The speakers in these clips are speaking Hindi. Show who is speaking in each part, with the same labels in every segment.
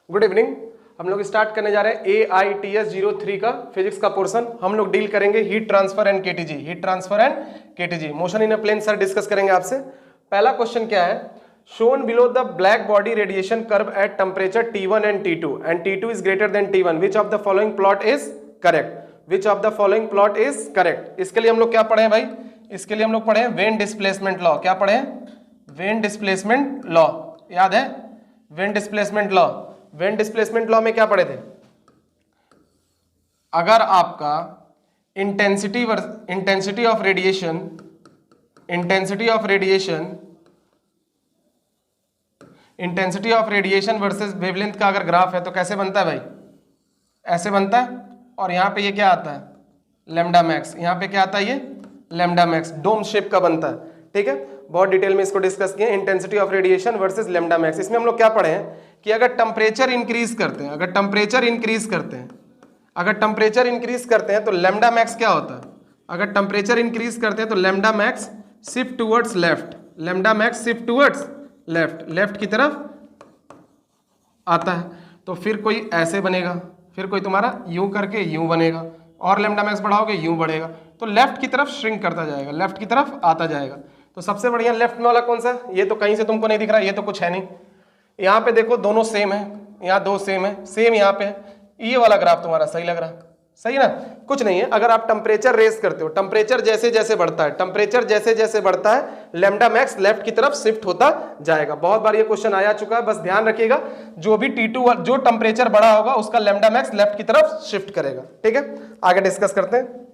Speaker 1: Good evening. हम लोग स्टार्ट करने जा रहे हैं AITS 03 का फिजिक्स का पोर्शन। हम लोग डील करेंगे heat transfer and KTG, heat transfer and KTG, motion in a plane sir discuss करेंगे आपसे। पहला क्वेश्चन क्या है, shown below the black body radiation curve at temperature T1 and T2 and T2 is greater than T1, which of the following plot is correct, which of the following plot is correct. इसके लिए हम लोग क्या पढ़े हैं भाई, इसके लिए हम लोग पढ़े हैं वेन डिस्प्लेसमेंट लॉ। क्या पढ़े हैं? वेन डिस्प्लेसमेंट लॉ, याद है? When displacement law, when displacement law में क्या पढ़े थे? अगर आपका intensity of radiation versus wavelength का अगर ग्राफ है तो कैसे बनता है भाई? ऐसे बनता है। और यहां पे ये क्या आता है? Lambda max. यहां पे क्या आता है? ये लैम्डा मैक्स डोम शेप का बनता है। ठीक है, बहुत डिटेल में इसको डिस्कस किए, intensity of radiation versus lambda max. इसमें हम लोग क्या पढ़े हैं कि अगर टेम्परेचर इंक्रीज करते हैं, अगर टेम्परेचर इंक्रीज करते हैं तो लैम्डा मैक्स क्या होता है? अगर टेम्परेचर इंक्रीज करते हैं तो lambda max shift towards left, lambda max shift towards left की तरफ आता है। तो फिर कोई ऐसे बनेगा, फिर कोई तुम्हारा यूं करके यूं बनेगा, और लैम्डा मैक्स बढ़ाओगे यूं बढ़ेगा, तो लेफ्ट की तरफ श्रिंक करता जाएगा, लेफ्ट की तरफ आता जाएगा। तो सबसे बढ़िया लेफ्ट में वाला कौन सा? ये तो कहीं से तुमको नहीं दिख रहा, ये तो कुछ है नहीं। यहाँ पे देखो दोनों सेम है, यहाँ दो सेम है, सेम यहाँ पे है। ये वाला ग्राफ तुम्हारा सही लग रहा है, सही ना? कुछ नहीं है। अगर आप टेम्परेचर रेस करते हो, टेम्परेचर जैसे जैसे बढ़ता है लैम्डा मैक्स लेफ्ट की तरफ शिफ्ट होता जाएगा। बहुत बार ये क्वेश्चन आया चुका है, बस ध्यान रखिएगा, जो भी T2 जो टेम्परेचर बड़ा होगा उसका लैम्डा मैक्स लेफ्ट की तरफ शिफ्ट करेगा। ठीक है, आगे डिस्कस करते हैं।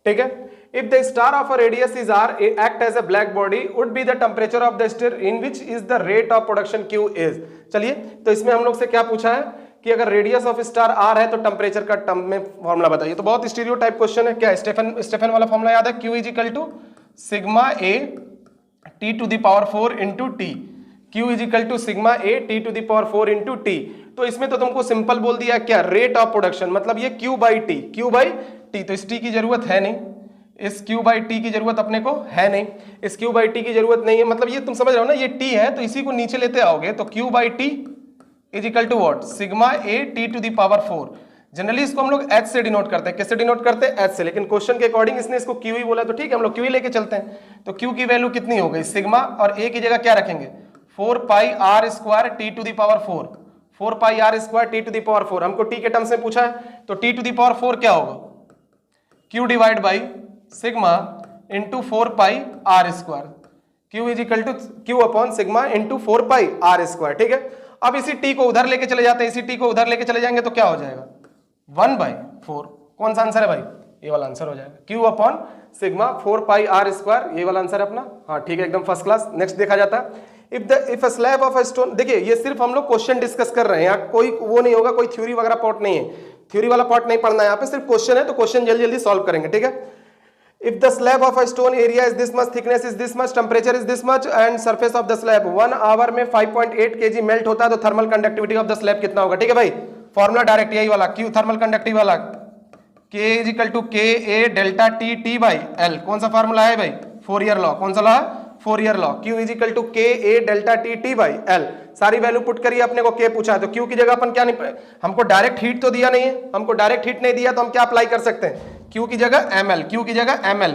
Speaker 1: ठीक है, if the star of a radius is r act as a black body would be the temperature of the star in which is the rate of production q is। चलिए, तो इसमें हम लोग से क्या पूछा है कि अगर रेडियस ऑफ स्टार r है तो टेम्परेचर का टर्म में फॉर्मूला बताइए। तो बहुत स्टीरियोटाइप क्वेश्चन है। क्या स्टेफन वाला फॉर्मूला याद है? q is equal to sigma a t to the power 4 into T, q is equal to sigma a t to the power 4 into T. तो इसमें तो तुमको सिंपल बोल दिया क्या, रेट ऑफ प्रोडक्शन, मतलब ये q बाई टी, तो इस t की जरूरत है नहीं, इस q बाई टी की जरूरत अपने को है नहीं, इस q बाई टी की जरूरत नहीं है। मतलब ये तुम समझ रहे हो ना, ये t है तो इसी को नीचे लेते आओगे तो q by T is equal to what, sigma a t to the power 4। Generally इसको हम लोग h से डिनोट करते हैं। किससे डिनोट करते हैं? h से। लेकिन क्वेश्चन के अकॉर्डिंग इसने इसको q ही बोला तो ठीक है, हम लोग q ही लेके चलते हैं। तो q की वैल्यू कितनी हो गई? सिग्मा, और a की जगह क्या रखेंगे? 4 pi r square t to the power 4, 4 pi r square t to the power 4। हमको t के टर्म्स में पूछा है तो t टू द पावर 4 क्या होगा? q divide by sigma into 4 pi R square, q is equal to q upon sigma into 4 pi R square. ठीक है, अब इसी t को उधर लेके चले जाते हैं, इसी t को उधर लेके चले जाएंगे तो क्या हो जाएगा? 1/4। कौन सा आंसर है भाई? ये वाला आंसर हो जाएगा, q upon sigma 4 pi R square, ये वाला आंसर है अपना। हाँ ठीक है, एकदम फर्स्ट क्लास। नेक्स्ट देखा जाता है, if a slab of a stone. देखिए ये सिर्फ हम लोग क्वेश्चन डिस्कस कर रहे हैं, यहाँ कोई वो नहीं होगा, कोई थ्योरी वगैरह पार्ट नहीं है, थ्योरी वाला पार्ट नहीं पढ़ना है यहाँ पे, सिर्फ क्वेश्चन है तो क्वेश्चन जल्दी जल्दी सॉल्व करेंगे। ठीक है, if the slab of a stone area is this much, thickness is this much, temperature is this much and surface of the slab 1 hour में 5.8 kg मेल्ट होता है तो thermal conductivity of the slab कितना होगा? ठीक है भाई, फॉर्मूला डायरेक्ट यही वाला, Q थर्मल कंडक्टिविटी वाला, K is equal to KA delta T by L। कौन सा फॉर्मूला है भाई? Fourier law. कौन सा law? Fourier law. Q is equal to KA delta T by L। सारी वैल्यू पुट करिए, अपने को K पूछा है तो Q की जगह अपन क्या नहीं, हमको डायरेक्ट हीट तो दिया नहीं है, हमको डायरेक्ट हीट नहीं दिया तो हम क्या अप्लाई कर सकते हैं? Q की जगह ml, Q की जगह ml,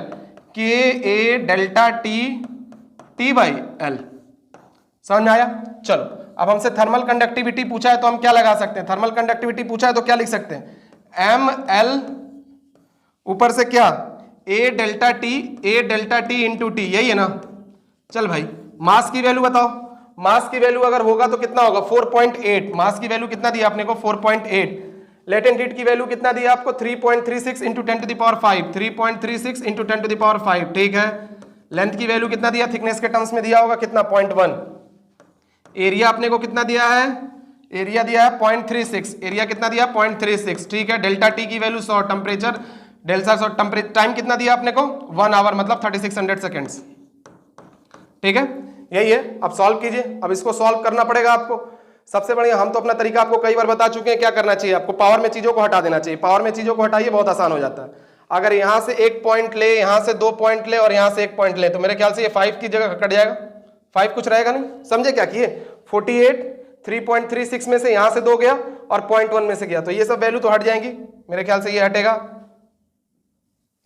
Speaker 1: KA delta T by L। समझ में आया? चलो, अब हमसे थर्मल कंडक्टिविटी पूछा है तो हम क्या लगा सकते हैं? थर्मल कंडक्टिविटी पूछा है तो क्या लिख सकते हैं? ml ऊपर से क्या, A delta T into T, यही है ना? चल भाई, मास की वैल्यू बताओ। मास की वैल्यू अगर होगा तो कितना होगा? 4.8। मास की वैल्यू कितना दिया आपने को? 4.8। लेटेंट हीट की वैल्यू कितना दिया आपको? 3.36 into 10 to the power 5, 3.36 into 10 to the power 5। ठीक है, लेंथ की वैल्यू कितना दिया? थिकनेस के टर्म्स में दिया होगा कितना? 0.1। एरिया अपने को कितना दिया है? एरिया दिया है 0.36, एरिया कितना दिया? 0.36। ठीक है, डेल्टा टी की value 100, temperature delta 100, temperature time कितना दिया आपने को? 1 आवर, मतलब 3600 सेकेंड्स। ठीक है, यही है। अब सॉल्व कीजिए, अब इसको सॉल्व करना पड़ेगा आपको। सबसे बढ़िया, हम तो अपना तरीका आपको कई बार बता चुके हैं, क्या करना चाहिए आपको? पावर में चीजों को हटा देना चाहिए। पावर में चीजों को हटाइए, बहुत आसान हो जाता है। अगर यहां से 1 पॉइंट ले, यहां से 2 पॉइंट ले और यहां से 1 पॉइंट ले तो मेरे ख्याल से ये 5 की जगह कट जाएगा, 5 कुछ रहेगा नहीं। समझे क्या किए? 48 3.36 में से यहां से 2 गया और 0.1 में से गया, तो ये सब वैल्यू तो हट जाएंगी मेरे ख्याल से। ये हटेगा,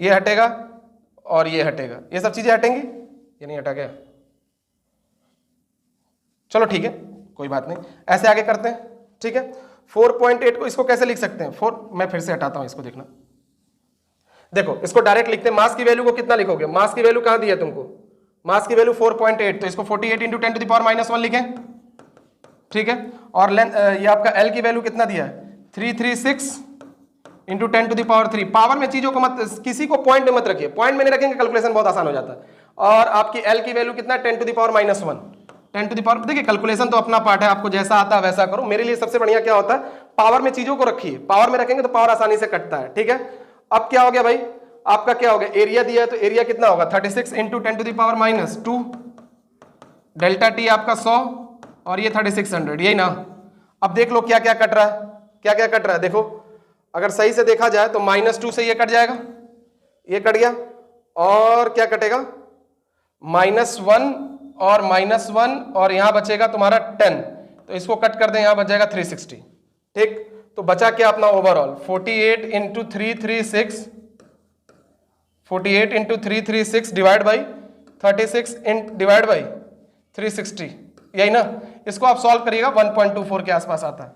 Speaker 1: ये हटेगा और ये हटेगा, ये सब चीजें हटेंगी। ये नहीं हटा गया, चलो ठीक है कोई बात नहीं, ऐसे आगे करते हैं। ठीक है, 4.8 को इसको कैसे लिख सकते हैं? 4, मैं फिर से हटाता हूं इसको, देखना। देखो इसको डायरेक्ट लिखते हैं। मास की वैल्यू को कितना लिखोगे? मास की वैल्यू कहां दी है तुमको? मास की वैल्यू 4.8, तो इसको 48 इंटू 10 टू द पावर -1 लिखें। ठीक है, और ये आपका एल की वैल्यू कितना दिया है? 336 into 10 to the power 3। Power में चीजों को मत, किसी को पॉइंट में मत रखिए, पॉइंट में नहीं रखेंगे कैलकुलेशन बहुत आसान हो जाता है। और आपकी एल की वैल्यू कितना है? 10 to the power -1। 10 to the power, देखिए कैलकुलेशन तो अपना पार्ट है, आपको जैसा आता है वैसा करो। मेरे लिए सबसे बढ़िया क्या होता है, पावर में चीजों को रखिए, पावर में रखेंगे तो पावर आसानी से कटता है। ठीक है, अब क्या हो गया भाई, आपका क्या हो गया? एरिया दिया है तो एरिया कितना होगा? 36 into 10 to the power -2। Delta T आपका 100 और ये 3600, यही ना। अब देख लो क्या क्या कट रहा है, क्या क्या कट रहा है। देखो अगर सही से देखा जाए तो -2 से ये कट जाएगा, ये कट गया, और क्या कटेगा? -1 और -1 और यहां बचेगा तुम्हारा 10, तो इसको कट कर दें, यहां बच जाएगा 360। ठीक, तो बचा क्या अपना overall? 48 into 336, 48 into 336 divide by 36 divide by 360, यही ना। इसको आप सॉल्व करिएगा, 1.24 के आसपास आता है।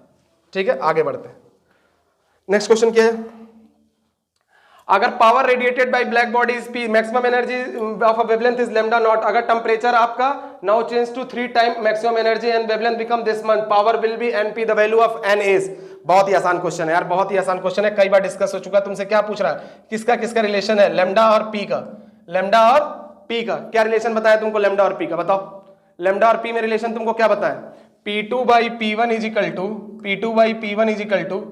Speaker 1: ठीक है, आगे बढ़ते हैं। नेक्स्ट क्वेश्चन क्या है? अगर power radiated by black body is P, maximum energy of a wavelength is lambda naught. अगर टेम्परेचर आपका now change to 3 time maximum energy and wavelength become this much, power will be nP, the value of n is. बहुत ही आसान क्वेश्चन है यार, बहुत ही आसान क्वेश्चन है, कई बार डिस्कस हो चुका। तुमसे क्या पूछ रहा है? किसका किसका रिलेशन है? लैम्डा और पी का। लैम्डा और पी का क्या रिलेशन बताया तुमको? लैम्डा और पी का बताओ। लैम्डा और पी में रिलेशन तुमको क्या बताया? P2 by P1 is equal to, P2 by P1 is equal to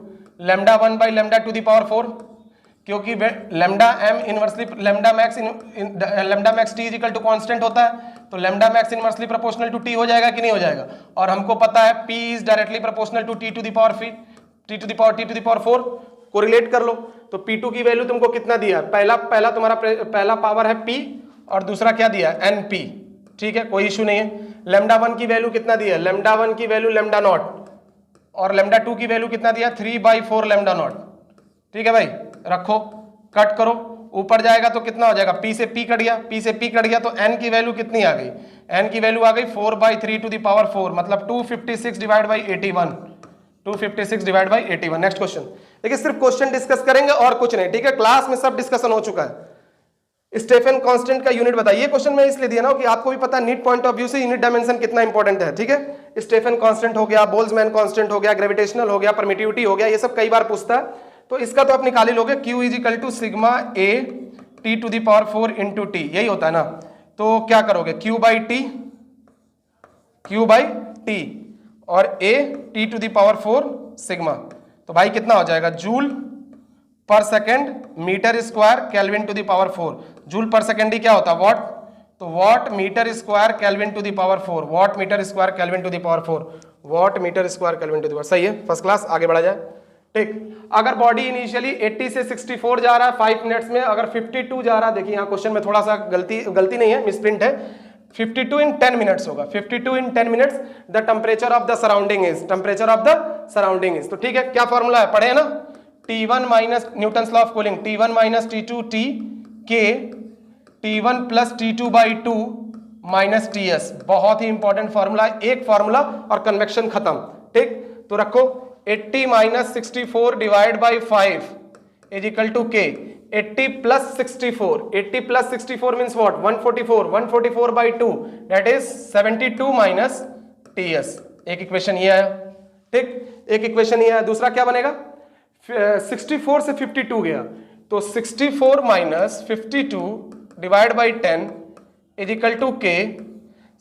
Speaker 1: lambda 1 by lambda to the power 4, क्योंकि lambda m inversely lambda max t is equal to constant होता है, तो lambda max inversely proportional to t हो जाएगा कि नहीं हो जाएगा? और हमको पता है p is directly proportional to t to the power 4, correlate कर लो। तो P2 की वैल्यू तुमको कितना दिया है? पहला तुम्हारा पहला पावर है p और दूसरा क्या दिया है? np। ठीक है, कोई इशू नहीं है। लैम्डा 1 की वैल्यू कितना दिया है? लैम्डा 1 की वैल्यू लैम्डा नॉट, और लैम्डा 2 की वैल्यू कितना दिया? 3/4 लैम्डा नॉट। ठीक है भाई, रखो, कट करो, ऊपर जाएगा तो कितना हो जाएगा? p से p कट गया, p से p कट गया, तो n की वैल्यू कितनी आ गई? n की वैल्यू आ गई 4/3 टू द पावर 4, मतलब 256 divide by 81, 256 divide by 81। Next question. देखिए सिर्फ क्वेश्चन डिस्कस करेंगे और कुछ नहीं। ठीक है, क्लास में सब डिस्कशन हो चुका है। स्टेफन कांस्टेंट का यूनिट बताइए। क्वेश्चन में इसलिए दिया ना कि आपको भी पता नीट पॉइंट ऑफ व्यू से यूनिट डायमेंशन कितना इंपॉर्टेंट है। ठीक है, स्टेफन कांस्टेंट हो गया, बोल्ट्जमैन कांस्टेंट हो गया, ग्रेविटेशनल हो गया, परमिटिविटी हो गया, ये सब कई बार पूछता है। तो इसका तो आप निकाल ही लोगे, Q is equal to sigma A T to the power 4 into T, यही होता है ना। तो क्या करोगे? Q बाई टी और A T to the power 4 sigma, तो भाई कितना हो जाएगा? Joule per second metre square kelvin to the power 4। Joule per second ही क्या होता है? वॉट, तो watt metre square kelvin to the power 4, watt metre square kelvin to the power 4, watt metre square kelvin to the power. सही है, फर्स्ट क्लास, आगे बढ़ा जाए। ठीक, अगर बॉडी इनिशियली 80 से 64 जा रहा है 5 मिनट्स में, अगर 52 जा रहा है, देखिए यहाँ क्वेश्चन में थोड़ा सा गलती नहीं है, मिसप्रिंट है, 52 इन 10 मिनट्स होगा। 52 इन 10 minutes the temperature of the surrounding is, temperature of the surrounding is. तो ठीक है, क्या फॉर्मूला है? पढ़े है ना, T1 minus Newton's law of cooling, T1 minus T2 T K T1 plus T2 by 2 minus TS। बहुत ही इंपॉर्टेंट फॉर्मूला, एक फॉर्मूला और कन्वेक्शन खत्म। ठीक, तो रखो 80 minus 64 divide by 5 is equal to K। 80 plus 64, 80 plus 64 means what? 144, 144 by 2 that is 72 minus TS। एक इक्वेशन ये आया। ठीक, एक इक्वेशन ये आया। दूसरा क्या बनेगा? 64 से 52 गया, तो 64 minus 52 divide by 10 is equal to K।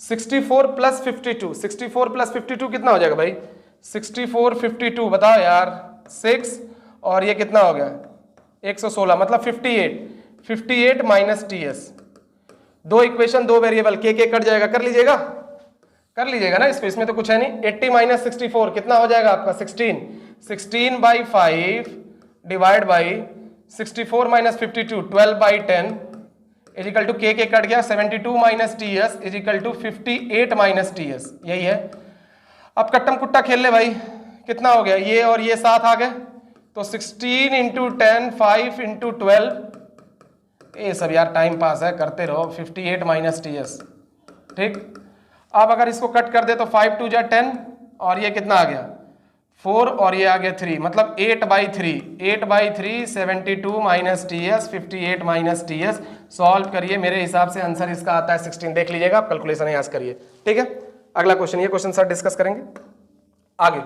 Speaker 1: 64 plus 52, 64 plus 52 कितना हो जाएगा भाई? 64 52 बताओ यार, 6 और ये कितना हो गया? 116, मतलब 58, 58 माइनस TS। दो इक्वेशन, दो वेरिएबल, K कट जाएगा, कर लीजिएगा ना इसको, इसमें तो कुछ है नहीं। 80 माइनस 64 कितना हो जाएगा आपका? 16, 16 by 5 divide by 64 minus 52 12 by 10 is equal to K cut गया, 72 minus TS is equal to 58 minus TS, यही है। अब कट्टम कुट्टा खेल ले भाई, कितना हो गया, ये और ये 7 आ गए, तो 16 इंटू 10, 5 इंटू 12, ये सब यार टाइम पास है, करते रहो। 58 माइनस TS, ठीक। अब अगर इसको कट कर दे तो 5 2 जा 10, और ये कितना आ गया 4, और ये आ गया 3, मतलब 8/3, 8/3 72 minus TS, 58 minus TS। Solve करिए, मेरे हिसाब से आंसर इसका आता है 16। देख लीजिएगा, आप कैलकुलेशन यहाँ से करिए, ठीक है। अगला क्वेश्चन, ये क्वेश्चन सर डिस्कस करेंगे आगे।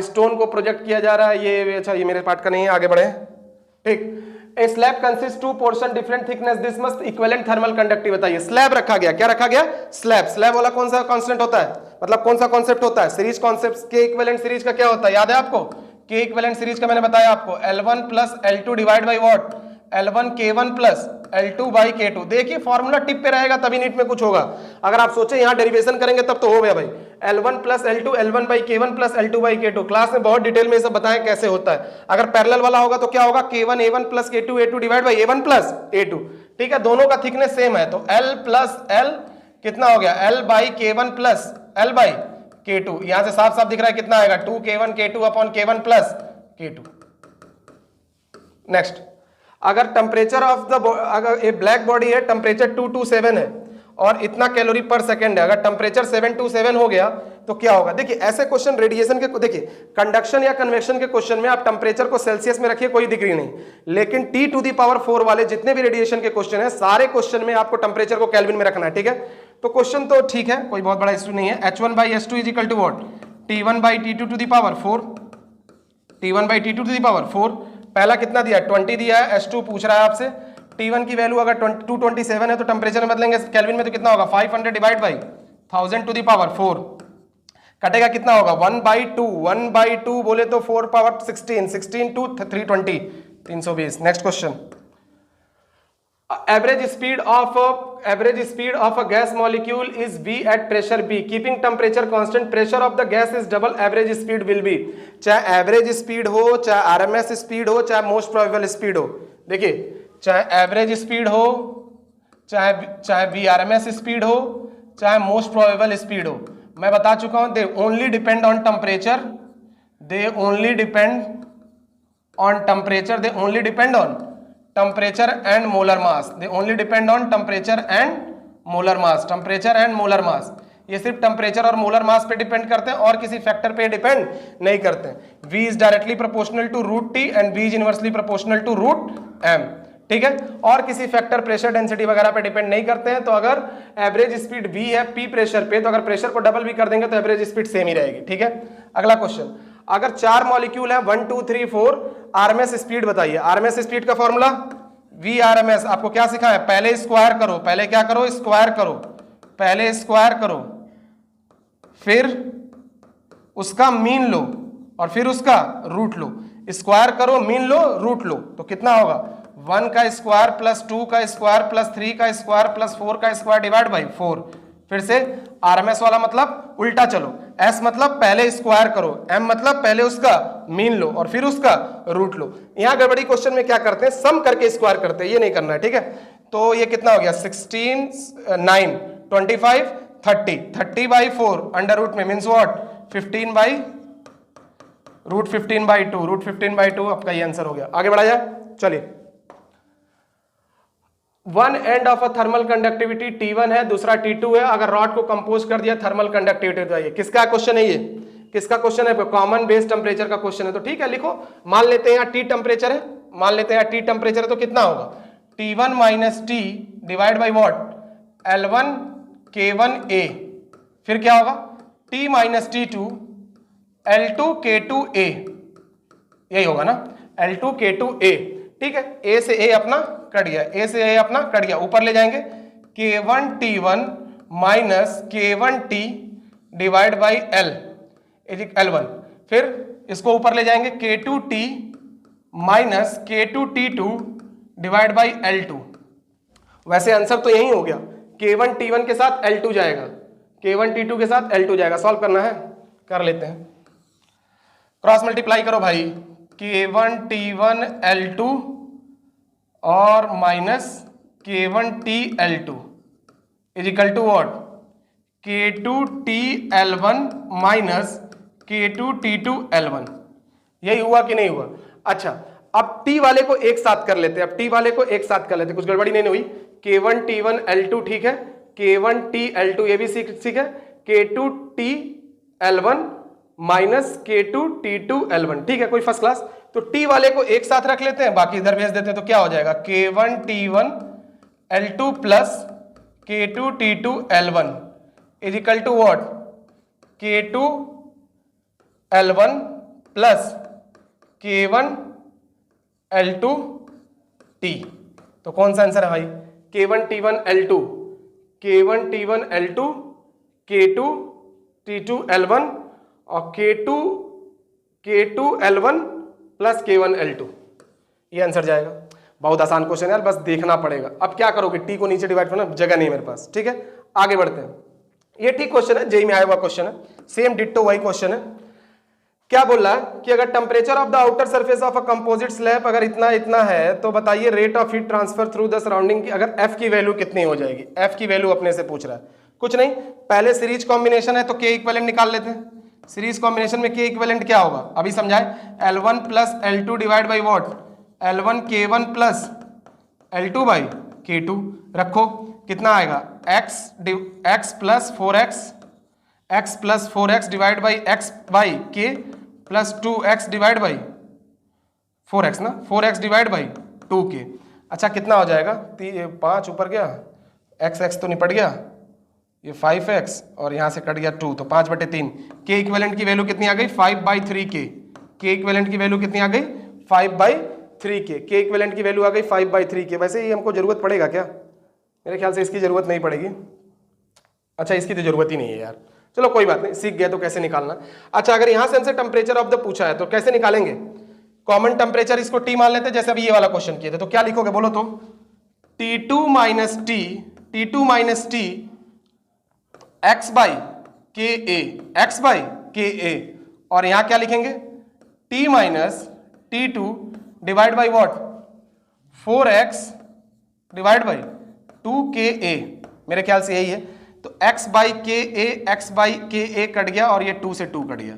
Speaker 1: स्टोन को प्रोजेक्ट किया जा रहा है, ये अच्छा, ये मेरे पार्ट का नहीं है, आगे बढ़े, ठीक। A slab consist 2 portion different thickness, this must equivalent thermal conductivity. बताइए, स्लैब रखा गया, क्या रखा गया, स्लैब। स्लैब वाला कौन सा कांस्टेंट होता है, मतलब कौन सा कॉन्सेप्ट होता है, सीरीज कॉन्सेप्ट। के इक्विवेलेंट सीरीज का क्या होता है, याद है आपको, के इक्विवेलेंट सीरीज का मैंने बताया आपको, L1 plus L2 divide by what, L1 K1 plus L2 by K2। देखिए फॉर्मूला टिप पे रहेगा तभी नीट में कुछ होगा। अगर आप सोचे यहाँ डेरिवेशन करेंगे तब तो हो गया भाई। L1 plus L2, L1 by K1 plus L2 by K2, class में बहुत डिटेल में ये सब बताएं कैसे होता है। अगर पैरेलल वाला होगा तो क्या होगा, K1 A1 plus K2 A2 divide by A1 plus A2, ठीक है। दोनों का थिकनेस सेम है, तो L प्लस L कितना हो गया, L by K1 plus L by K2। यहां से साफ साफ दिख रहा है कितना आएगा, 2K1 K2 upon K1 plus K2। Next, अगर टेम्परेचर ऑफ द, अगर ये ब्लैक बॉडी है, टेम्परेचर 227 है और इतना कैलोरी पर सेकंड है, अगर टेम्परेचर 727 हो गया तो क्या होगा। देखिए ऐसे क्वेश्चन रेडिएशन के, देखिए कंडक्शन या कन्वेक्शन के क्वेश्चन में आप टेम्परेचर को सेल्सियस में रखिए, कोई डिग्री नहीं, लेकिन T⁴ वाले जितने भी रेडिएशन के क्वेश्चन है, सारे क्वेश्चन में आपको टेम्परेचर को केल्विन में रखना है, ठीक है। तो क्वेश्चन तो ठीक है, कोई बहुत बड़ा इशू नहीं है। H1/S2 is equal to what, T1/T2⁴, T1/T2⁴। पहला कितना दिया, 20 दिया है, S2 पूछ रहा है आपसे। T1 की वैल्यू अगर 227 है तो टेम्परेचर में बदलेंगे केल्विन में तो कितना होगा, 500 डिवाइड बाई 1000⁴ कटेगा कितना होगा, 1/2, 1/2 बोले तो 4⁻16, 16 to 320, 320। Next question, average speed of a gas molecule is V at pressure B, keeping temperature constant, pressure of the gas is double, average speed will be। चाहे एवरेज स्पीड हो, चाहे RMS स्पीड हो, चाहे मोस्ट प्रोबेबल स्पीड हो, देखिए चाहे एवरेज स्पीड हो, चाहे VRMS स्पीड हो, चाहे मोस्ट प्रोबेबल स्पीड हो, मैं बता चुका हूं, they only depend on temperature, they only depend on temperature, they only depend on temperature and molar mass, they only depend on temperature and molar mass, temperature and molar mass. ये सिर्फ टेम्परेचर और मोलर मास पे डिपेंड करते हैं और किसी फैक्टर पे डिपेंड नहीं करते। V is directly proportional to √T and V is inversely proportional to √M, ठीक है। और किसी फैक्टर, प्रेशर डेंसिटी वगैरह पे डिपेंड नहीं करते हैं। तो अगर एवरेज स्पीड V है P प्रेशर पे, तो अगर प्रेशर को डबल भी कर देंगे तो एवरेज स्पीड सेम ही रहेगी, ठीक है। अगला क्वेश्चन, अगर 4 मॉलिक्यूल है 1 2 3 4, RMS स्पीड बताइए। RMS स्पीड का फॉर्मूला VRMS, आपको क्या सिखाया है, पहले स्क्वायर करो, पहले क्या करो, स्क्वायर करो, पहले स्क्वायर करो, फिर उसका मीन लो और फिर उसका रूट लो। स्क्वायर करो, मीन लो, रूट लो, तो कितना होगा, 1 का स्क्वायर प्लस 2 का स्क्वायर प्लस 3 का स्क्वायर प्लस 4 का स्क्वायर डिवाइड बाई 4। फिर से RMS वाला मतलब उल्टा चलो, S मतलब पहले स्क्वायर करो, M मतलब पहले उसका मीन लो और फिर उसका रूट लो। यहां गड़बड़ी क्वेश्चन में क्या करते हैं, सम करके स्क्वायर करते हैं, ये नहीं करना है, ठीक है। तो ये कितना हो गया, 16 9 25 30, 30/4 अंडर रूट में मीन्स व्हाट, 15/√15/2, √15/2 आपका ये आंसर हो गया। आगे बढ़ा जाए, चलिए। One end of a thermal conductivity T1 है, दूसरा T2 है। अगर रॉड को कंपोज कर दिया थर्मल कंडक्टिविटी बताइए। किसका क्वेश्चन है ये, किसका क्वेश्चन है, कॉमन बेस टेम्परेचर का क्वेश्चन है। तो ठीक है, लिखो, मान लेते हैं यहाँ T टेम्परेचर है, मान लेते हैं T टेम्परेचर है, तो कितना होगा, T1 minus T divide by what, L1 K1A, फिर क्या होगा, T minus T2 L2 K2A, यही होगा ना, L2 K2A, ठीक है। A से A अपना कट गया, A से A अपना कट गया, ऊपर ले जाएंगे K1 T1 minus K1 T divide by L1, फिर इसको ऊपर ले जाएंगे K2 T minus K2 T2 divide by L2। वैसे आंसर तो यही हो गया, K1 T1 के साथ L2 जाएगा, K1 T2 के साथ L2 जाएगा। सॉल्व करना है, कर लेते हैं, क्रॉस मल्टीप्लाई करो भाई, K1 T1 L2 और minus K1 T L2 is equal to what, K2T_L1 minus K2T2L1। यही हुआ कि नहीं हुआ? अच्छा, अब T वाले को एक साथ कर लेते हैं, अब T वाले को एक साथ कर लेते हैं, कुछ गड़बड़ी नहीं हुई। K1T1L2 ठीक है, K1T_L2 ये भी ठीक है, K2T_L1 माइनस K2T2L1 ठीक है, कोई फर्स्ट क्लास। तो T वाले को एक साथ रख लेते हैं, बाकी इधर भेज देते हैं, तो क्या हो जाएगा K1T1L2 plus K2T2L1 is equal to what? K2L1 plus K1L2T। तो कौन सा आंसर है भाई? K1T1L2, K1T1L2, K2T2L1 और K2L1 प्लस K1L2, ये आंसर जाएगा। बहुत आसान क्वेश्चन है यार, बस देखना पड़ेगा। अब क्या करोगे? टी को नीचे डिवाइड करना, जगह नहीं मेरे पास, ठीक है। आगे बढ़ते हैं, ये ठीक क्वेश्चन है, जेई में आया हुआ क्वेश्चन है, सेम डिट्टो वही क्वेश्चन है। क्या बोल रहा है कि अगर temperature of the outer surface of a composite slab अगर इतना इतना है, तो बताइए rate of heat transfer through the surrounding की अगर एफ की वैल्यू कितनी हो जाएगी? एफ की वैल्यू अपने से पूछ रहा है, कुछ नहीं, पहले सीरीज कॉम्बिनेशन है तो के इक्विवेलेंट निकाल लेते हैं। सीरीज कॉम्बिनेशन में के इक्विवेलेंट क्या होगा? अभी समझाए, L1 plus L2 divide by what? L1 K1 plus L2 by K2। रखो, कितना आएगा? x plus 4x divide by x by k plus 2x divide by 4x ना, 4x डिवाइड बाई 2k। अच्छा, कितना हो जाएगा? 5 ऊपर गया, x तो निपट गया, ये 5x और यहाँ से कट गया 2, तो 5/3। के इक्विवेलेंट की वैल्यू कितनी आ गई? 5/3k। के इक्विवेलेंट की वैल्यू कितनी आ गई? 5/3k। के इक्विवेलेंट की वैल्यू आ गई 5/3k। वैसे ये हमको जरूरत पड़ेगा क्या? मेरे ख्याल से इसकी जरूरत नहीं पड़ेगी। अच्छा, इसकी तो जरूरत ही नहीं है यार, चलो कोई बात नहीं, सीख गए तो कैसे निकालना। अच्छा, अगर यहां से हमसे टेम्परेचर ऑफ द पूछा है तो कैसे निकालेंगे? कॉमन टेम्परेचर इसको T मान लेते हैं, जैसे अभी ये वाला क्वेश्चन किए थे। तो क्या लिखोगे बोलो तो? T2 minus T x by के ए, और यहां क्या लिखेंगे? T minus T2 divide by what? 4x divide by 2ka। मेरे ख्याल से यही है। तो x बाई के ए कट गया और ये 2 से 2 कट गया,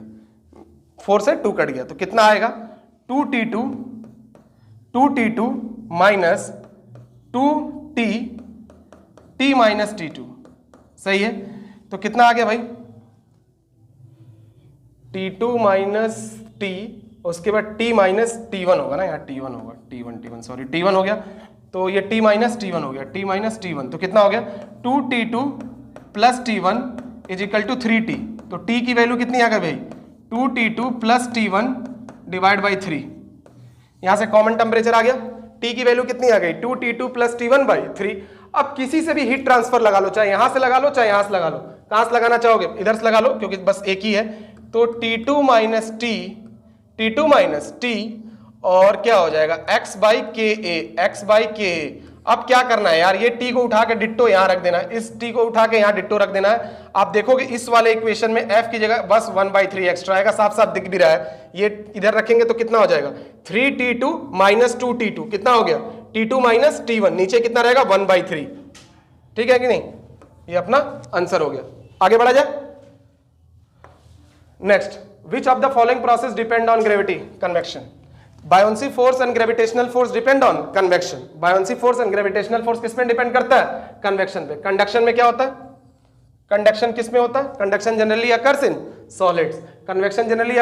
Speaker 1: 4 से 2 कट गया, तो कितना आएगा? 2t2 minus 2t minus T2, सही है। तो कितना आ गया भाई? T2 माइनस T, उसके बाद T माइनस T1 होगा ना, यहाँ T1 होगा, T1 सॉरी, T1 हो गया, तो ये T माइनस T1 हो गया, T माइनस T1, तो कितना हो गया? 2t2 plus T1 is equal to 3t। तो T की वैल्यू कितनी आ गई भाई? 2t2 plus T1 divide by 3। यहां से कॉमन टेम्परेचर आ गया, T की वैल्यू कितनी आ गई? 2t2 plus T1 by 3। अब किसी से भी हीट ट्रांसफर लगा लो, चाहे यहां से लगा लो चाहे यहां से लगा लो। कहां से लगाना चाहोगे? इधर से लगा लो, क्योंकि बस एक ही है। तो T2 माइनस T और क्या हो जाएगा? x बाई के ए। अब क्या करना है यार? ये T को उठा के डिट्टो यहां रख देना है, इस T को उठा के यहां डिट्टो रख देना है। आप देखोगे इस वाले इक्वेशन में F की जगह बस 1/3 एक्स्ट्रा आएगा, साफ साफ दिख भी रहा है। ये इधर रखेंगे तो कितना हो जाएगा? 3t2 माइनस 2t2, कितना हो गया? T2 माइनस T1, नीचे कितना रहेगा? 1/3, ठीक है कि नहीं? ये अपना आंसर हो गया। आगे बढ़ा जाए। Next, which of the following process depend on gravity? Convection. Buoyancy force and gravitational force depend on convection. Buoyancy force and gravitational force किस पे डिपेंड करता है? कन्वेक्शन पे। कंडक्शन में क्या होता है? कंडक्शन किस में होता है? Conduction generally occurs in solids, convection generally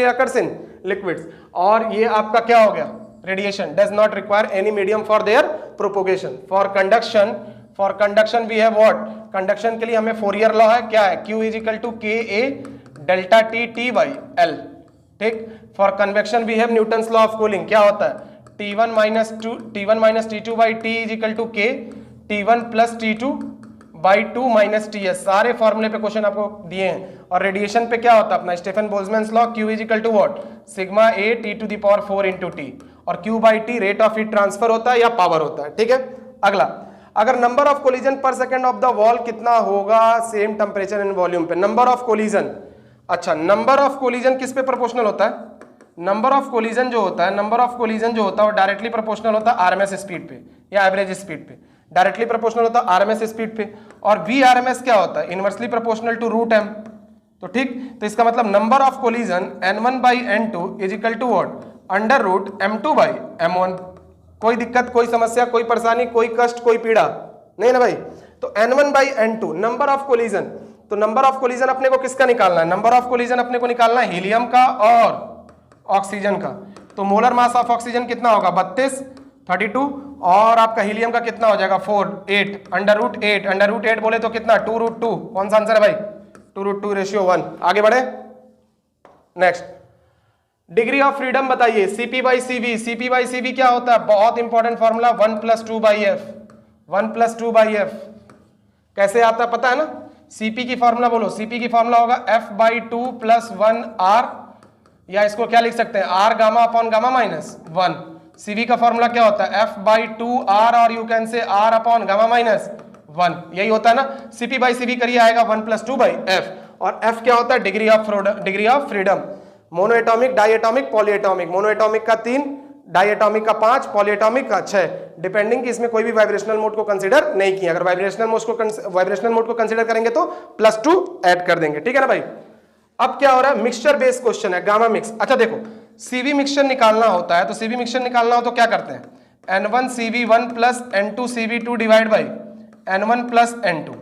Speaker 1: occurs in liquids. और ये आपका क्या हो गया? Radiation does not require any medium for their propagation. For conduction we have what? Conduction के लिए हमें फोरियर लॉ है, क्या है? Q is equal to KA delta T by L, ठीक। For convection we have Newton's law of cooling, क्या होता है? T1 minus T2 by T is equal to K T1 plus T2 by 2 minus TS। सारे फॉर्मूले पे क्वेश्चन आपको दिए हैं। और रेडिएशन पे क्या होता है अपना? Stefan Boltzmann law, Q is equal to what? Sigma A T to the power 4 into T। और Q by T rate of heat transfer होता है या पावर होता है, ठीक है। अगला, अगर नंबर ऑफ कोलिजन पर सेकंड ऑफ द वॉल कितना होगा सेम टेम्परेचर एंड वॉल्यूम पे? नंबर ऑफ कोलिजन, अच्छा नंबर ऑफ कोलिजन किस पे प्रोपोर्शनल होता है? नंबर ऑफ कोलिजन जो होता है वो डायरेक्टली प्रोपोर्शनल होता है आरएमएस स्पीड पे या एवरेज स्पीड पे। डायरेक्टली प्रोपोर्शनल होता है आरएमएस स्पीड पे, और वी आरएमएस क्या होता है, inversely proportional to root m. तो ठीक, तो इसका मतलब number of collision n1/n2 is equal to what, under root m2/m1। कोई दिक्कत, कोई समस्या, कोई परेशानी, कोई कष्ट, कोई पीड़ा नहीं ना भाई। तो n1/n2 नंबर ऑफ कोलिजन, तो नंबर ऑफ कोलिजन अपने को किसका निकालना है, नंबर ऑफ कोलिजन अपने को निकालना है हीलियम का और ऑक्सीजन का। तो मोलर मास ऑफ ऑक्सीजन कितना होगा 32, 32, और आपका हीलियम का कितना हो जाएगा 4, 8, अंडर रूट 8 बोले तो कितना 2√2। कौन सा आंसर है भाई, 2:2:1। आगे बढ़े, नेक्स्ट डिग्री ऑफ फ्रीडम बताइए, CP/CV। CP/CV क्या होता है, बहुत इंपॉर्टेंट फॉर्मूला 1+2/F, 1+2/F कैसे आता है पता है ना। CP की फॉर्मूला बोलो, CP की फॉर्मूला होगा F/2 + 1R, या इसको क्या लिख सकते हैं R gamma upon gamma minus 1। CV का फॉर्मूला क्या होता है F/2R, और you can say R upon gamma minus 1, यही होता है ना। CP/CV करिए, आएगा 1+2/F, और F क्या होता है degree of freedom. Monoatomic, diatomic, polyatomic. Monoatomic का 3, डाई एटॉमिक का 5, पॉली एटॉमिक का 6, डिपेंडिंग कि इसमें कोई भी वाइब्रेशनल मोड को कंसीडर नहीं किया। अगर वाइब्रेशनल मोड को कंसीडर करेंगे तो +2 ऐड कर देंगे, ठीक है ना भाई। अब क्या हो रहा है, मिक्सचर बेस्ड क्वेश्चन है, गामा मिक्स। अच्छा देखो, CV मिक्सचर निकालना होता है, तो CV मिक्सचर निकालना हो तो क्या करते हैं, N1CV1 + N2CV2 divide by N1 + N2।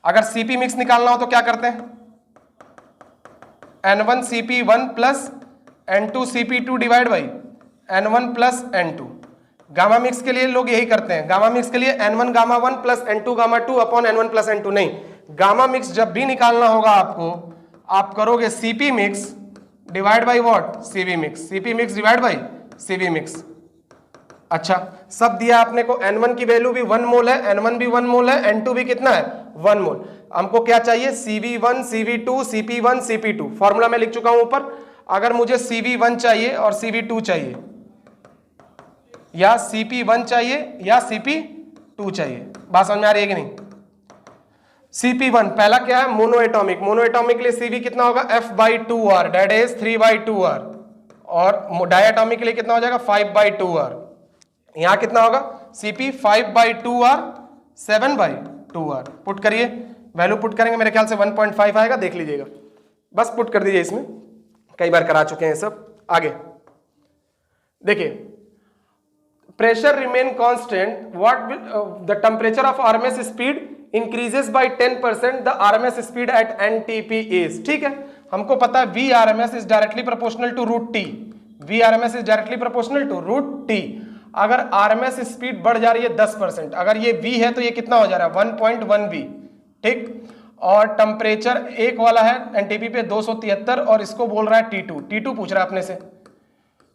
Speaker 1: अगर CP मिक्स निकालना हो तो क्या करते हैं, N1CP1 + N2CP2 divide by N1 + N2। Gamma mix के लिए लोग यही करते हैं, गामा मिक्स के लिए N1 gamma 1 + N2 gamma 2 upon N1 + N2 नहीं। गामा मिक्स जब भी निकालना होगा आपको, आप करोगे CP mix divide by what, CV mix, CP mix divide by CV mix. अच्छा, सब दिया आपने को, N1 की वैल्यू भी 1 मोल है, N1 भी 1 मोल है, N2 भी कितना है 1 मोल। हमको क्या चाहिए, CV1 CV2 CP1 CP2। Formula मैं लिख चुका हूं ऊपर। अगर मुझे CV1 चाहिए और CV2 चाहिए, या CP1 चाहिए या CP2 चाहिए, बात समझ में आ रही है कि नहीं। CP1 पहला क्या है, मोनो एटॉमिक। मोनो एटॉमिक के लिए CV कितना होगा F/2R, दैट इज 3/2R, और डायटॉमिक के लिए कितना हो जाएगा 5/2R। यहां कितना होगा CP 5/2R 7/2R। पुट करिए, वैल्यू पुट करेंगे, मेरे ख्याल से 1.5 आएगा, देख लीजिएगा, बस पुट कर दीजिए, इसमें कई बार करा चुके हैं सब। आगे देखिए, pressure remain constant, what the temperature of RMS speed increases by 10%, the RMS speed at NTP is. ठीक है, हमको पता है VRMS is directly proportional to √T, VRMS is directly proportional to √T। अगर आरएमएस स्पीड बढ़ जा रही है 10%, अगर ये V है तो ये कितना हो जा रहा है 1.1 V, ठीक। और टेम्परेचर एक वाला है NTP पे 273, और इसको बोल रहा है T2 पूछ रहा है अपने से,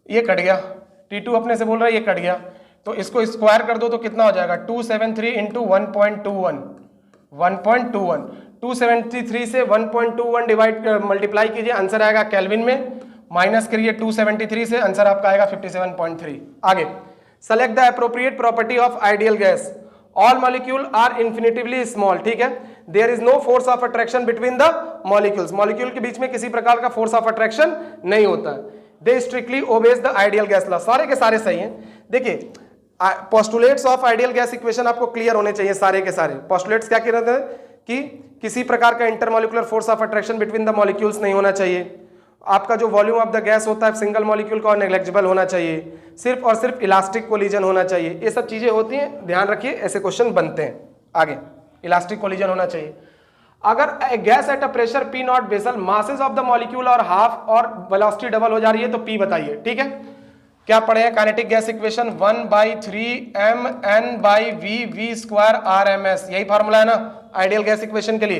Speaker 1: ये कट गया, T2 अपने से बोल रहा है, ये कट गया, तो इसको स्क्वायर कर दो तो कितना हो जाएगा 273 इंटू 1.21, 273 से 1.21 डिवाइड मल्टीप्लाई कीजिए, आंसर आएगा केल्विन में, माइनस करिए 273 से, आंसर आपका आएगा 57.3। आगे, select the appropriate property of ideal gas, all molecule are infinitively small. ठीक है, there is no force of attraction between the molecules, molecule के बीच में किसी प्रकार का फोर्स ऑफ अट्रैक्शन नहीं होता है। They strictly obeys the ideal gas law, सारे के सारे सही हैं। देखिए, postulates of ideal gas equation आपको क्लियर होने चाहिए, सारे के सारे पोस्टुलेट्स क्या कह रहे थे कि किसी प्रकार का intermolecular force of attraction between the molecules नहीं होना चाहिए, आपका जो वॉल्यूम ऑफ द गैस होता है सिंगल मॉलिक्यूल का नेग्लेक्जिबल होना चाहिए, सिर्फ और सिर्फ इलास्टिक कोलिजन होना चाहिए, ये सब चीजें होती हैं, ध्यान रखिए, ऐसे क्वेश्चन बनते हैं। आगे, इलास्टिक कोलिजन होना चाहिए। अगर gas at a pressure P0 vessel, masses of the molecule और हाफ और वेलोसिटी डबल हो जा रही है तो P बताइए। ठीक है, क्या पढ़े हैं, kinetic gas equation 1/3 mn/v² RMS, यही फॉर्मूला है ना आइडियल गैस इक्वेशन के लिए।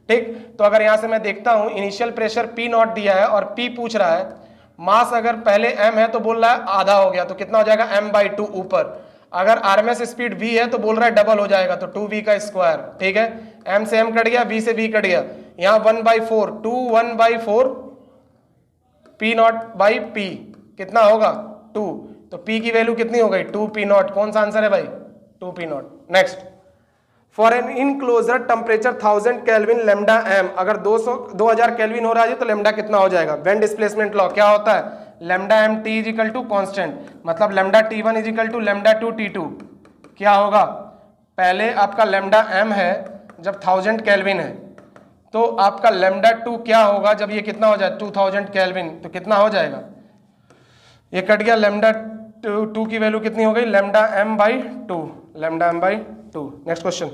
Speaker 1: ठीक, तो अगर यहां से मैं देखता हूं, इनिशियल प्रेशर P0 दिया है और P पूछ रहा है, मास अगर पहले m है तो बोल रहा है आधा हो गया, तो कितना हो जाएगा m/2 ऊपर। अगर आरएमएस स्पीड v है तो बोल रहा है डबल हो जाएगा, तो 2v का स्क्वायर। ठीक है, m से m कट गया, v से v कट गया, यहाँ 1/4 1/4 P0/P कितना होगा 2, तो P की वैल्यू कितनी हो गई 2P0। कौन सा आंसर है भाई 2P0। Next, for an enclosure temperature 1000 kelvin lambda m, अगर 2000 केल्विन हो रहा है तो लैम्डा कितना हो जाएगा। वेन डिस्प्लेसमेंट लॉ क्या होता है, lambda m t is equal to constant, मतलब lambda t1 is equal to lambda 2 t2 क्या होगा पहले आपका लेमडा m है जब 1000 केल्विन है, तो आपका लेमडा 2 क्या होगा जब ये कितना हो जाए 2000 केल्विन, तो कितना हो जाएगा, ये कट गया, लेमडा 2 की वैल्यू कितनी हो गई, lambda m by 2, lambda m by 2। Next question,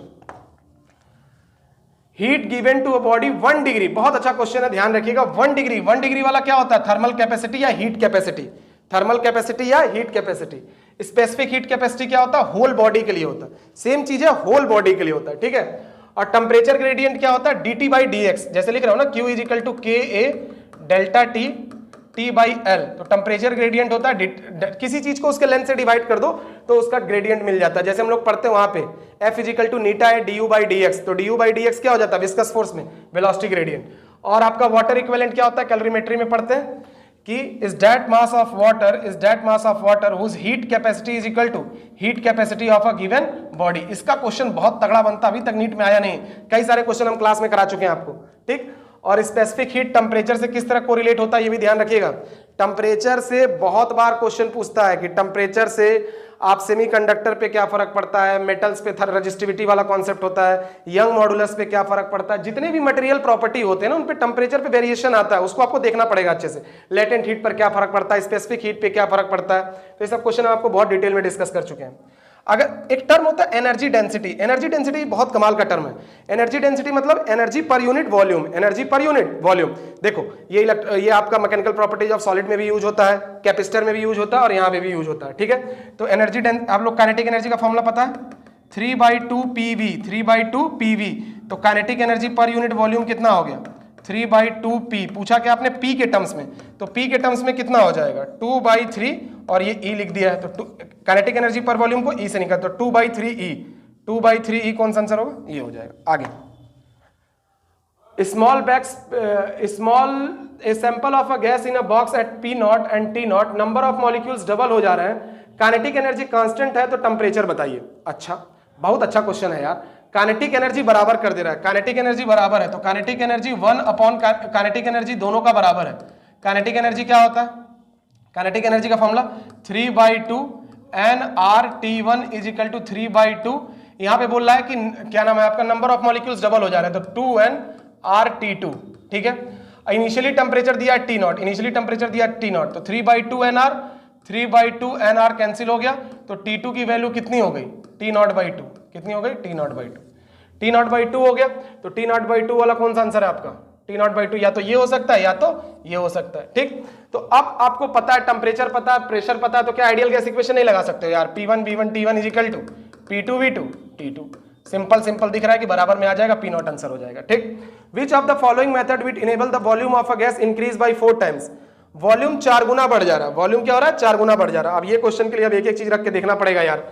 Speaker 1: heat given to a body 1 degree, बहुत अच्छा क्वेश्चन है, ध्यान रखिएगा। 1 डिग्री, 1 डिग्री वाला क्या होता है, थर्मल कैपेसिटी या हीट कैपेसिटी, थर्मल कैपेसिटी या heat capacity. Specific heat capacity क्या होता है, होल बॉडी के लिए होता है, सेम चीज है, होल बॉडी के लिए होता है, ठीक है। और टेम्परेचर ग्रेडियंट क्या होता है, dt बाई dx, जैसे लिख रहा हूं ना, Q is equal to KA delta T T by L, तो टेम्परेचर ग्रेडियंट होता है, किसी चीज को उसके लेंथ से डिवाइड कर दो तो उसका ग्रेडियंट मिल जाता है। जैसे हम लोग पढ़ते हैं वहां पे F इज इक्वल टू नीटा है du बाई dx, तो du बाई dx क्या हो जाता है, विस्कस फोर्स में वेलोसिटी ग्रेडियंट। और आपका वाटर इक्विवेलेंट क्या होता है, कैलोरीमेट्री में पढ़ते हैं कि is that mass of water whose heat capacity is equal to heat capacity of a given body. इसका क्वेश्चन बहुत तगड़ा बनता, अभी तक नीट में आया नहीं, कई सारे क्वेश्चन हम क्लास में करा चुके हैं आपको, ठीक। और स्पेसिफिक हीट टेम्परेचर से किस तरह कोरिलेट होता है ये भी ध्यान रखिएगा। टेम्परेचर से बहुत बार क्वेश्चन पूछता है कि टेम्परेचर से आप सेमीकंडक्टर पे क्या फर्क पड़ता है, मेटल्स पे रेजिस्टिविटी वाला कॉन्सेप्ट होता है, यंग मॉडुलस पे क्या फर्क पड़ता है, जितने भी मटेरियल प्रॉपर्टी होते हैं ना उन पे टेम्परेचर पे वेरिएशन आता है, उसको आपको देखना पड़ेगा अच्छे से। लेटेंट हीट पर क्या फर्क पड़ता है, स्पेसिफिक हीट पे क्या फर्क पड़ता है, तो ये सब क्वेश्चन हम आपको बहुत डिटेल में डिस्कस कर चुके हैं। अगर एक टर्म होता है एनर्जी डेंसिटी, एनर्जी डेंसिटी बहुत कमाल का टर्म है। एनर्जी डेंसिटी मतलब energy per unit volume, energy per unit volume. देखो ये आपका मैकेनिकल प्रॉपर्टीज ऑफ सॉलिड में भी यूज होता है, कैपेसिटर में भी यूज होता है और यहाँ पे भी यूज होता है, ठीक है। तो एनर्जी आप लोग काइनेटिक एनर्जी का फॉर्मूला पता है, 3/2 PV, 3/2 PV। तो kinetic energy per unit volume कितना हो गया, 3/2 P। पूछा क्या आपने P के टर्म्स में, तो P के टर्म्स में कितना हो जाएगा, 2/3, और ये E लिख दिया है, तो काइनेटिक एनर्जी पर वॉल्यूम को E से निकाल, तो 2/3E, 2/3E कौन सा आंसर होगा, ये हो जाएगा। आगे, a sample of a gas in a box eight P0 and T0, number of molecules double हो जा रहे हैं, काइनेटिक एनर्जी कांस्टेंट है, तो टेम्परेचर बताइए। अच्छा, बहुत अच्छा क्वेश्चन है यार। काइनेटिक एनर्जी बराबर कर दे रहा है, काइनेटिक एनर्जी बराबर है, तो kinetic energy 1 upon kinetic energy दोनों का बराबर है। काइनेटिक एनर्जी क्या होता है, काइनेटिक एनर्जी का formula 3/2 nRT1 is equal to 3/2। यहां पे बोल रहा है कि क्या नाम है आपका, नंबर ऑफ मॉलिक्यूल्स डबल हो जा रहे हैं, तो 2nRT2, ठीक है। इनिशियली टेम्परेचर दिया है T0, इनिशियली टेम्परेचर दिया है T0, तो 3/2 nR कैंसिल हो गया, तो T2 की वैल्यू कितनी हो गई, T0/2, कितनी हो गई, T0/2, T0/2 हो गया। तो T0/2 वाला कौन सा आंसर है आपका, T0/2, या तो ये हो सकता है या तो ये हो सकता है, ठीक। तो अब आपको पता है टेम्परेचर पता है, प्रेशर पता है, तो क्या आइडियल गैस इक्वेशन नहीं लगा सकते हो यार, P1 V1 T1 is equal to P2 V2 T2। Simple दिख रहा है कि बराबर में आ जाएगा, P0 आंसर हो जाएगा, ठीक। विच of the following method will enable the volume of a gas increase by 4 times, volume 4 गुना बढ़ जा रहा है, वॉल्यूम क्या हो रहा है, 4 गुना बढ़ जा रहा है। अब ये क्वेश्चन के लिए अब एक एक चीज रख के देखना पड़ेगा यार।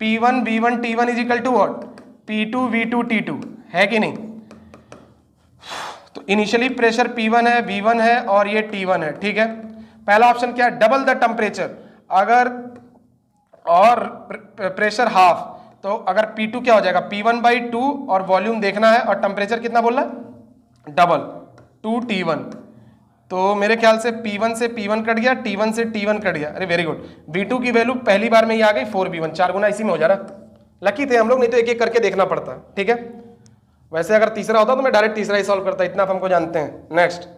Speaker 1: P1 V1 T1 is equal to what, P2 V2 T2, है कि नहीं। तो इनिशियली प्रेशर P1 है, V1 है और ये T1 है, ठीक है। पहला ऑप्शन क्या है, डबल द टेम्परेचर, अगर और प्रेशर हाफ, तो अगर P2 क्या हो जाएगा, P1/2, और वॉल्यूम देखना है और टेम्परेचर कितना बोल रहा है, डबल 2T1। तो मेरे ख्याल से P1 से P1 कट गया, T1 से T1 कट गया, अरे वेरी गुड। V2 की वैल्यू पहली बार में ही आ गई 4V1, 4 गुना इसी में हो जा रहा। लकी थे हम लोग, नहीं तो एक एक करके देखना पड़ता, ठीक है। वैसे अगर तीसरा होता तो मैं डायरेक्ट तीसरा ही सॉल्व करता, इतना आप हमको जानते हैं। Next,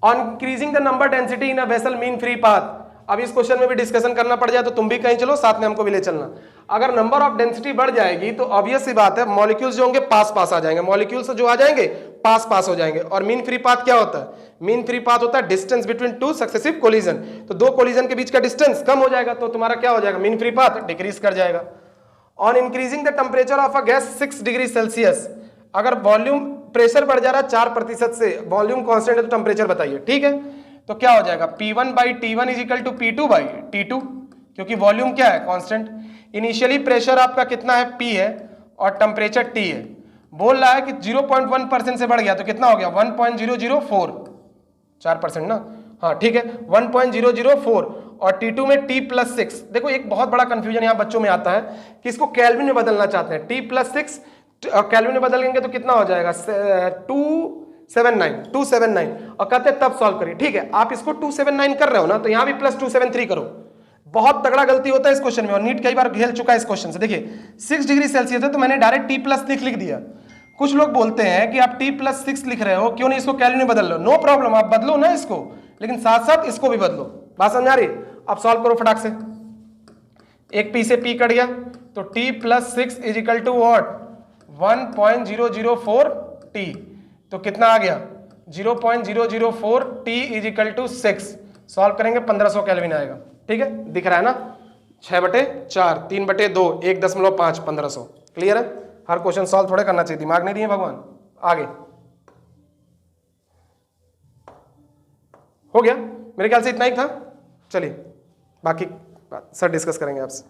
Speaker 1: on increasing the number density in a vessel mean free path. अब इस क्वेश्चन में भी डिस्कशन करना पड़ जाए तो तुम भी कहीं चलो, साथ में हमको भी ले चलना। अगर नंबर ऑफ डेंसिटी बढ़ जाएगी तो ऑब्वियस सी बात है मॉलिक्यूल्स जो होंगे पास आ जाएंगे, मॉलिक्यूल्स जो आ जाएंगे पास हो जाएंगे। और मीन फ्री पाथ क्या होता है, मीन फ्री पाथ होता है डिस्टेंस बिटवीन 2 सक्सेसिव कोलिजन, तो 2 कोलिजन के बीच का डिस्टेंस कम हो जाएगा, तो तुम्हारा क्या हो जाएगा, मीन फ्री पाथ डिक्रीज कर जाएगा। On increasing the temperature of a gas 6 degree Celsius, अगर वॉल्यूम प्रेशर बढ़ जा रहा है 4% से, वॉल्यूम कांस्टेंट है तो टेम्परेचर बताइए, ठीक है। तो क्या हो जाएगा, P1/T1 is equal to P2/T2, क्योंकि वॉल्यूम क्या है, कांस्टेंट। इनिशियली प्रेशर आपका कितना है, P है, और टेम्परेचर T है। बोल रहा है कि 0.1% से बढ़ गया तो कितना हो गया, 1.004, 4% ना, हाँ ठीक है, 1.004, और T2 में T+6। देखो एक बहुत बड़ा कंफ्यूजन यहाँ बच्चों में आता है कि इसको केल्विन में बदलना चाहते हैं, T+6 केल्विन में बदलेंगे तो कितना हो जाएगा, 279, और कहते हैं तब सॉल्व करिए। ठीक है, आप इसको 279 कर रहे हो ना, तो यहां भी +273 करो, बहुत तगड़ा गलती होता है इस क्वेश्चन में, और नीट कई बार घेर चुका है इस क्वेश्चन से। देखिए 6 डिग्री सेल्सियस है तो मैंने डायरेक्ट T+6 लिख दिया। कुछ लोग बोलते हैं कि आप T+6 लिख रहे हो, क्यों नहीं इसको केल्विन में बदल लो। नो प्रॉब्लम, आप बदलो ना इसको, लेकिन साथ साथ इसको भी बदलो। बात समझ आ रही? अब सॉल्व करो फटाक से। एक P से P कट गया तो T+6 is equal to what 1.004 T, तो कितना आ गया 0.004 T is equal to 6। Solve करेंगे 1500 केल्विन आएगा। ठीक है, दिख रहा है ना, 6/4 3/2 1.5 1500। क्लियर है? हर क्वेश्चन सॉल्व थोड़े करना चाहिए, दिमाग नहीं दिए भगवान। आगे हो गया, मेरे ख्याल से इतना ही था। चलिए बाकी सर डिस्कस करेंगे आपसे।